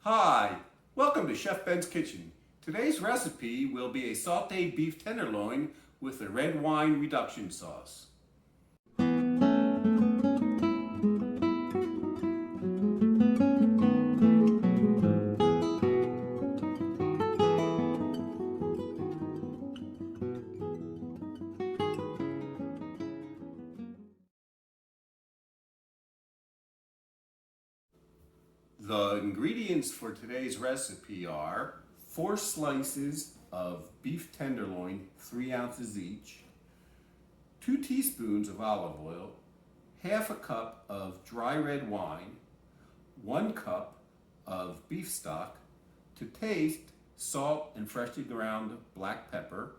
Hi, welcome to Chef Ben's Kitchen. Today's recipe will be a sauteed beef tenderloin with a red wine reduction sauce. The ingredients for today's recipe are 4 slices of beef tenderloin, 3 ounces each, 2 teaspoons of olive oil, half a cup of dry red wine, 1 cup of beef stock, to taste salt and freshly ground black pepper,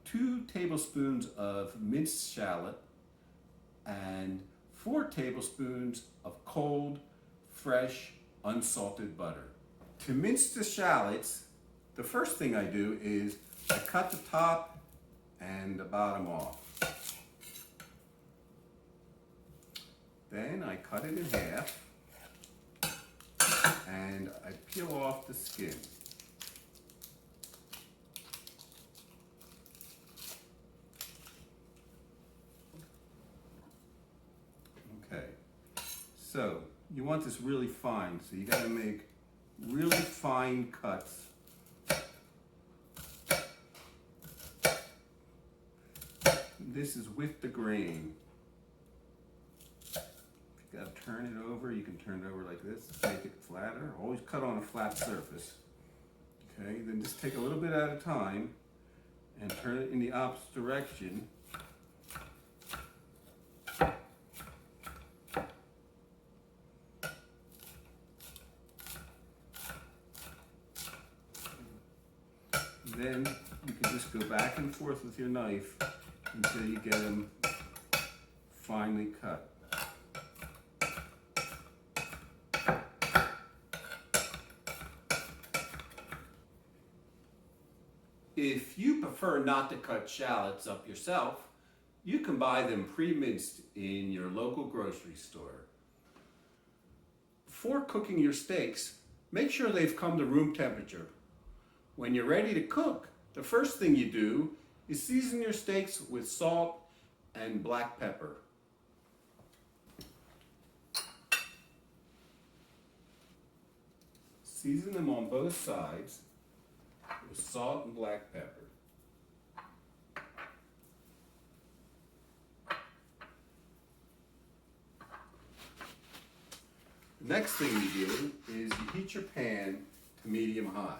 2 tablespoons of minced shallot, and 4 tablespoons of cold fresh unsalted butter. To mince the shallots, the first thing I do is I cut the top and the bottom off. Then I cut it in half and I peel off the skin. Okay, so you want this really fine, so you got to make really fine cuts. This is with the grain. If you got to turn it over, you can turn it over like this, make it flatter. Always cut on a flat surface. Okay, then just take a little bit at a time and turn it in the opposite direction. Then you can just go back and forth with your knife until you get them finely cut. If you prefer not to cut shallots up yourself, you can buy them pre-minced in your local grocery store. Before cooking your steaks, make sure they've come to room temperature. When you're ready to cook, the first thing you do is season your steaks with salt and black pepper. Season them on both sides with salt and black pepper. The next thing you do is you heat your pan to medium high.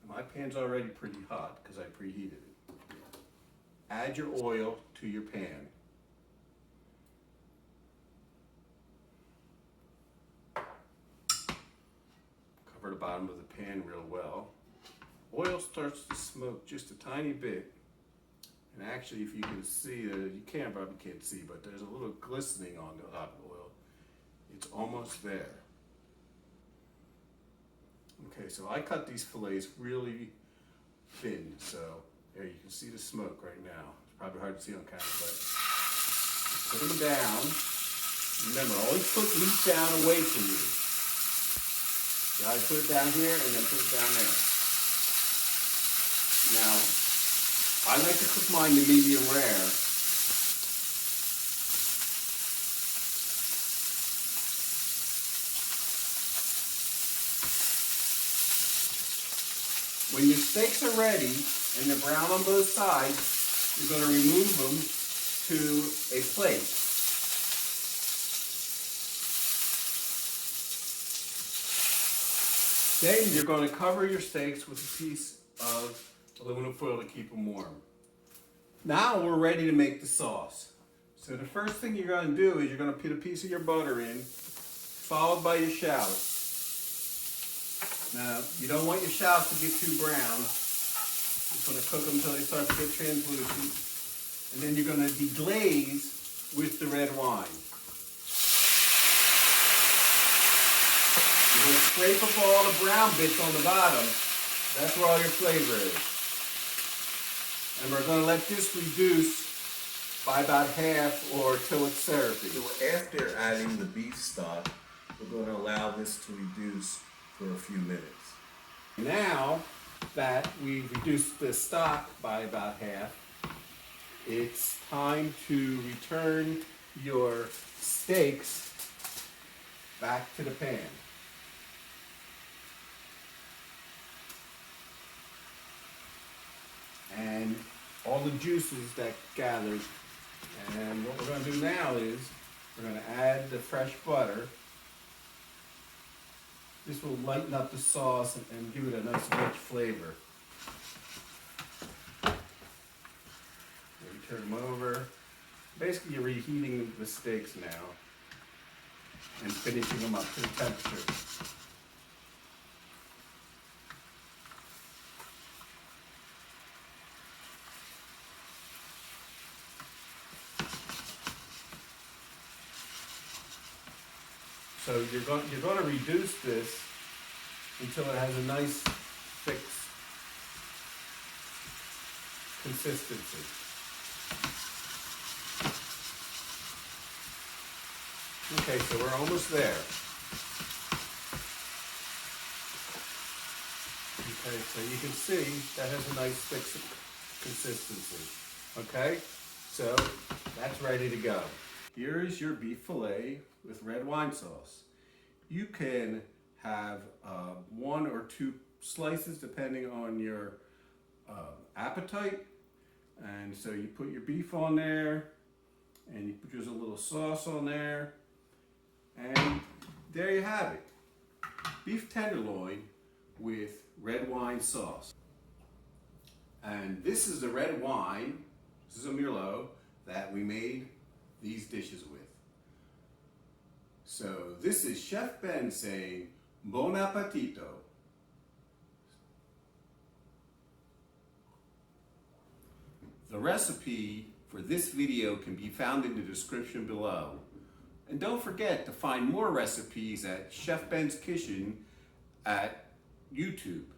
My pan's already pretty hot because I preheated it. Add your oil to your pan. Cover the bottom of the pan real well. Oil starts to smoke just a tiny bit. And actually, if you can see, you probably can't see, but there's a little glistening on the hot oil. It's almost there. Okay, so I cut these fillets really thin, so there you can see the smoke right now. It's probably hard to see on camera, but put them down. Remember, always put meat down away from you. You gotta put it down here and then put it down there. Now, I like to cook mine to medium rare. When your steaks are ready and they're brown on both sides, you're going to remove them to a plate. Then you're going to cover your steaks with a piece of aluminum foil to keep them warm. Now we're ready to make the sauce. So the first thing you're going to do is you're going to put a piece of your butter in, followed by your shallots. Now, you don't want your shallots to get too brown. You're just going to cook them until they start to get translucent. And then you're going to deglaze with the red wine. You're going to scrape up all the brown bits on the bottom. That's where all your flavor is. And we're going to let this reduce by about half or till it's syrupy. So after adding the beef stock, we're going to allow this to reduce for a few minutes. Now that we've reduced the stock by about half, it's time to return your steaks back to the pan. And all the juices that gathered. And what we're going to do now is we're going to add the fresh butter. This will lighten up the sauce and give it a nice rich flavor. You turn them over. Basically, you're reheating the steaks now and finishing them up to the temperature. So you're going to reduce this until it has a nice thick consistency. Okay, so we're almost there. Okay, so you can see that has a nice thick consistency. Okay, so that's ready to go. Here is your beef fillet with red wine sauce. You can have 1 or 2 slices depending on your appetite. And so you put your beef on there and you put just a little sauce on there. And there you have it. Beef tenderloin with red wine sauce. And this is the red wine, this is a Merlot, that we made these dishes with. So this is Chef Ben saying, Bon appetito. The recipe for this video can be found in the description below. And don't forget to find more recipes at Chef Ben's Kitchen at YouTube.